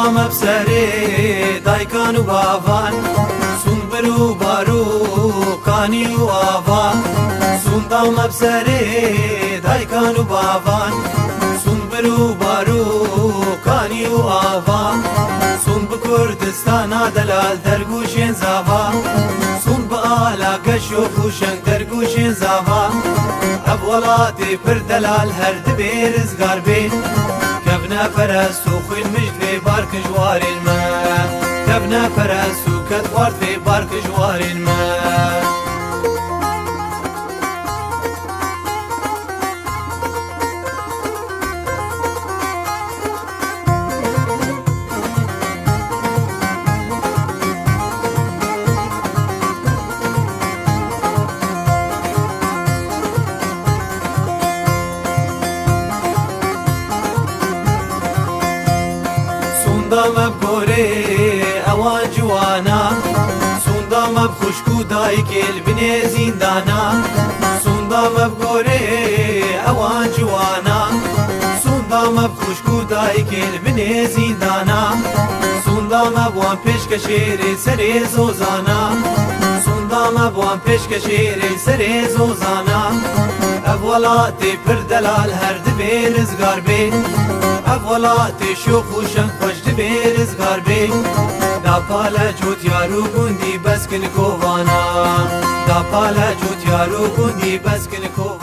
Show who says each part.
Speaker 1: مبسري دايكان وبافان سنبر وبارو كاني وآفان سندا مبسري دايكان وبافان سنبر وبارو كاني وآفان سن بكردستان دلال درگوشين زافا سن بآلا قشو خوشن درگوشين زافا أبولاتي پر دلال هر دبير ازگار بي كبنا فرسو خوي المجد في بارك جوار الماء كبنا فرسو كدوار في بارك جوار الماء سوندام بگوره اوان جوانا سوندام بخشکو دایکل بنه زیندانا سوندام بگوره اوان جوانا سوندام بخشکو دایکل بنه زیندانا سوندام بوان پیشکشیر سر زوزانا سوندام بوان پیشکشیر سر زوزانا اولاتي پر دلال هر دبير ازگار بي اولاتي شو خوشن خوش دبير ازگار بي دا پالا جوت یارو گوندی بسکن کوانا دا پالا جوت یارو گوندی بسکن کوانا